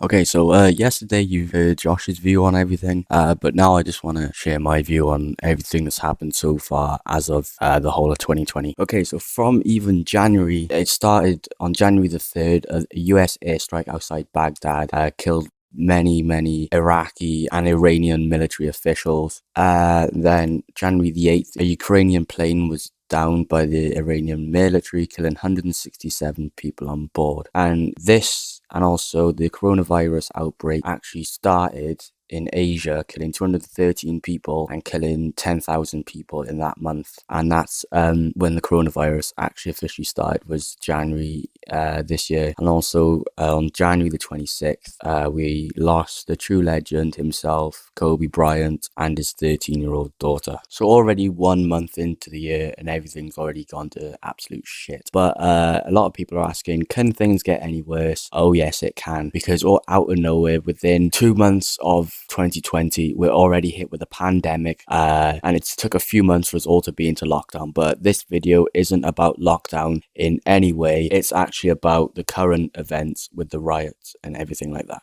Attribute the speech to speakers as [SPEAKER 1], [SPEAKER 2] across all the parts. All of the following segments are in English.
[SPEAKER 1] Okay, so yesterday you heard Josh's view on everything, but now I just want to share my view on everything that's happened so far as of the whole of 2020. Okay, so from even January, it started on January the 3rd, a US airstrike outside Baghdad killed many Iraqi and Iranian military officials. Then January the 8th, a Ukrainian plane was downed by the Iranian military, killing 167 people on board. And this, and also the coronavirus outbreak, actually started in Asia, killing 213 people and killing 10,000 people in that month. And that's when the coronavirus actually officially started, was January this year. And also on January the 26th, we lost the true legend himself, Kobe Bryant, and his 13-year-old daughter. So already 1 month into the year and everything's already gone to absolute shit. But a lot of people are asking, can things get any worse? Oh yes, it can, because all out of nowhere, within 2 months of 2020, we're already hit with a pandemic, and it took a few months for us all to be into lockdown. But this video isn't about lockdown in any way. It's actually about the current events with the riots and everything like that.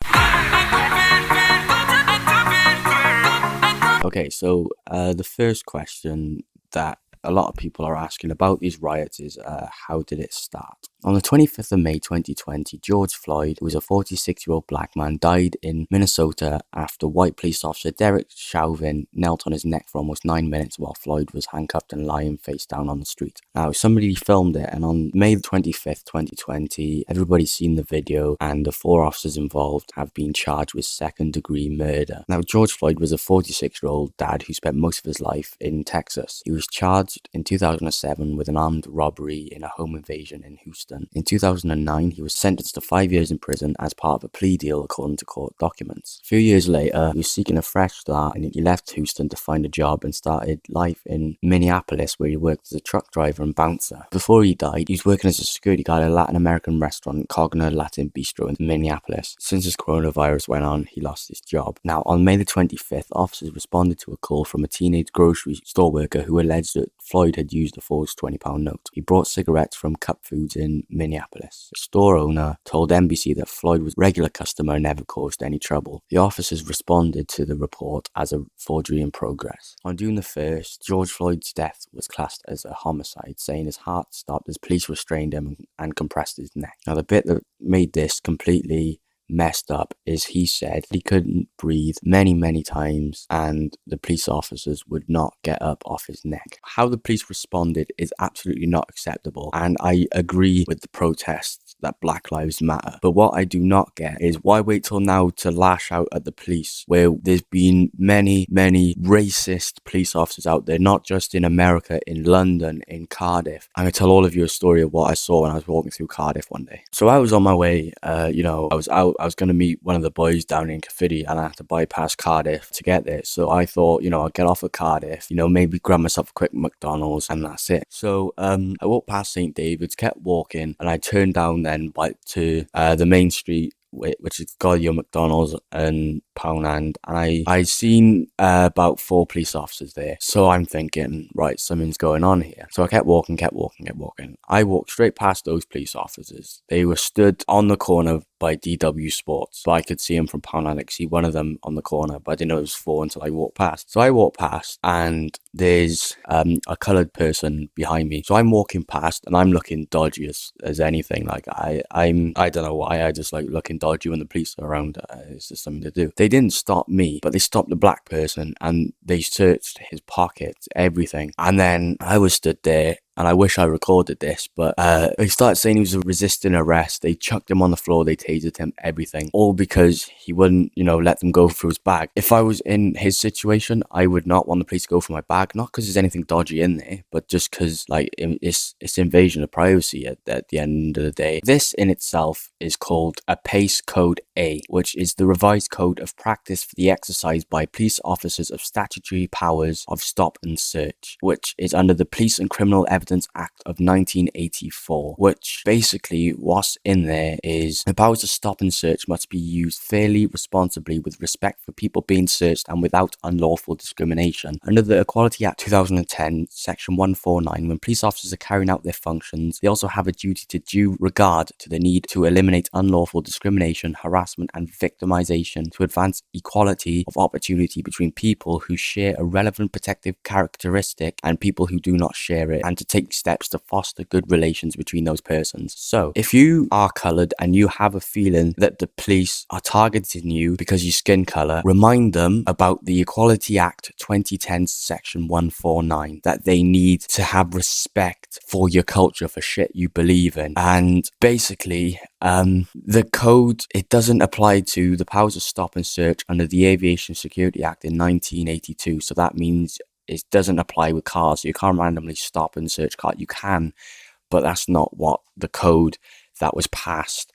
[SPEAKER 1] Okay, so the first question that a lot of people are asking about these riots is how did it start? On the 25th of May 2020, George Floyd, who was a 46-year-old black man, died in Minnesota after white police officer Derek Chauvin knelt on his neck for almost 9 minutes while Floyd was handcuffed and lying face down on the street. Now, somebody filmed it, and on May 25th, 2020, everybody's seen the video, and the 4 officers involved have been charged with second-degree murder. Now, George Floyd was a 46-year-old dad who spent most of his life in Texas. He was charged in 2007 with an armed robbery in a home invasion in Houston. In 2009, he was sentenced to 5 years in prison as part of a plea deal according to court documents. A few years later, he was seeking a fresh start and he left Houston to find a job and started life in Minneapolis, where he worked as a truck driver and bouncer. Before he died, he was working as a security guard at a Latin American restaurant, Cogna Latin Bistro in Minneapolis. Since this coronavirus went on, he lost his job. Now, on May the 25th, officers responded to a call from a teenage grocery store worker who alleged that Floyd had used a false £20 note. He brought cigarettes from Cup Foods in Minneapolis. The store owner told NBC that Floyd was a regular customer and never caused any trouble. The officers responded to the report as a forgery in progress. On June the 1st, George Floyd's death was classed as a homicide, saying his heart stopped as police restrained him and compressed his neck. Now, the bit that made this completely messed up is he said he couldn't breathe many times and the police officers would not get up off his neck. How the police responded is absolutely not acceptable, and I agree with the protests that Black Lives Matter. But what I do not get is why wait till now to lash out at the police, where there's been many racist police officers out there, not just in America, in London, in Cardiff. I'm going to tell all of you a story of what I saw when I was walking through Cardiff one day. So I was on my way, I was going to meet one of the boys down in Caerphilly and I had to bypass Cardiff to get there. So I thought, I'll get off at Cardiff, maybe grab myself a quick McDonald's and that's it. So I walked past St. David's, kept walking, and I turned down then to the main street, which has got your McDonald's and Poundland, and I seen about 4 police officers there. So I'm thinking, right, something's going on here. So I kept walking. I walked straight past those police officers. They were stood on the corner by DW Sports, but I could see them from Poundland. I could see one of them on the corner, but I didn't know it was 4 until I walked past. So I walked past, and there's a coloured person behind me. So I'm walking past, and I'm looking dodgy as anything. Like I don't know why, I just like looking dodgy when the police are around. It's just something to do. They didn't stop me, but they stopped the black person and they searched his pockets, everything. And then I was stood there, and I wish I recorded this, but they started saying he was resisting arrest. They chucked him on the floor, they tasered him, everything. All because he wouldn't, let them go through his bag. If I was in his situation, I would not want the police to go for my bag, not because there's anything dodgy in there, but just because, it's invasion of privacy at the end of the day. This in itself is called a PACE Code A, which is the revised code of practice for the exercise by police officers of statutory powers of stop and search, which is under the Police and Criminal Evidence Incompetence Act of 1984, which basically what's in there is the powers to stop and search must be used fairly, responsibly, with respect for people being searched and without unlawful discrimination. Under the Equality Act 2010, Section 149, when police officers are carrying out their functions, they also have a duty to due regard to the need to eliminate unlawful discrimination, harassment, and victimization, to advance equality of opportunity between people who share a relevant protective characteristic and people who do not share it, and to take steps to foster good relations between those persons. So, if you are coloured and you have a feeling that the police are targeting you because your skin colour, remind them about the Equality Act 2010 Section 149, that they need to have respect for your culture, for shit you believe in. And basically, the code, it doesn't apply to the powers of stop and search under the Aviation Security Act in 1982. So that means it doesn't apply with cars. You can't randomly stop and search cars. You can, but that's not what the code that was passed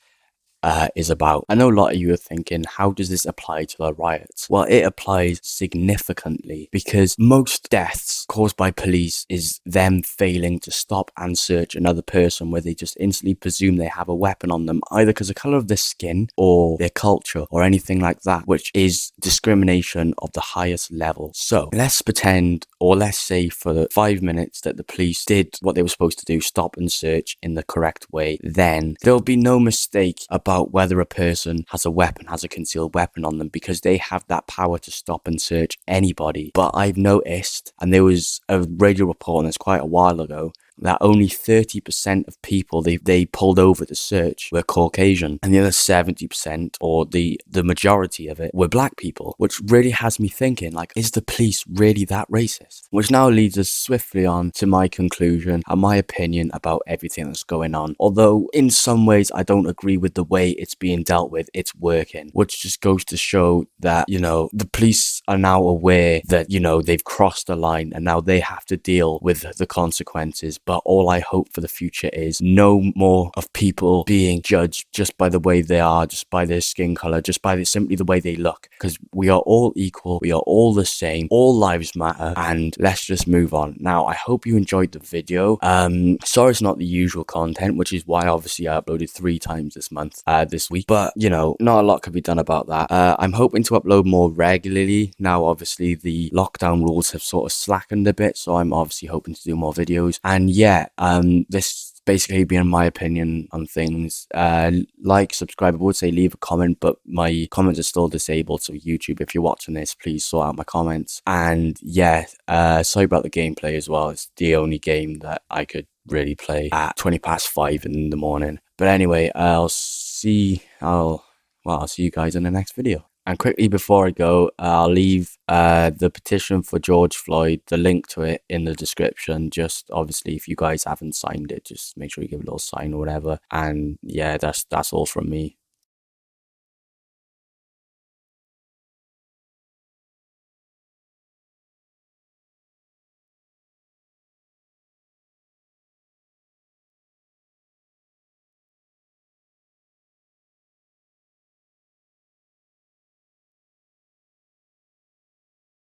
[SPEAKER 1] is about. I know a lot of you are thinking, how does this apply to the riots? Well, it applies significantly because most deaths caused by police is them failing to stop and search another person, where they just instantly presume they have a weapon on them, either because of the colour of their skin or their culture or anything like that, which is discrimination of the highest level. So let's pretend, or let's say for 5 minutes, that the police did what they were supposed to do, stop and search in the correct way. Then there'll be no mistake about whether a person has a weapon, has a concealed weapon on them, because they have that power to stop and search anybody. But I've noticed, and there was a radio report on this quite a while ago, that only 30% of people they pulled over to search were Caucasian, and the other 70%, or the majority of it, were black people, which really has me thinking, like, is the police really that racist? Which now leads us swiftly on to my conclusion and my opinion about everything that's going on. Although in some ways I don't agree with the way it's being dealt with, it's working, which just goes to show that, you know, the police are now aware that, you know, they've crossed the line and now they have to deal with the consequences. But all I hope for the future is no more of people being judged just by the way they are, just by their skin color, just by simply the way they look. Because we are all equal, we are all the same, all lives matter, and let's just move on. Now, I hope you enjoyed the video. Sorry it's not the usual content, which is why obviously I uploaded 3 times this week. But, you know, not a lot can be done about that. I'm hoping to upload more regularly. Now, obviously, the lockdown rules have sort of slackened a bit, so I'm obviously hoping to do more videos. And yeah, this basically being my opinion on things. Like, subscribe, I would say leave a comment, but my comments are still disabled, so YouTube, if you're watching this, please sort out my comments. And yeah, sorry about the gameplay as well. It's the only game that I could really play at 5:20 in the morning. But anyway, I'll see you guys in the next video. And quickly before I go, I'll leave the petition for George Floyd, the link to it, in the description. Just obviously, if you guys haven't signed it, just make sure you give a little sign or whatever. And yeah, that's all from me.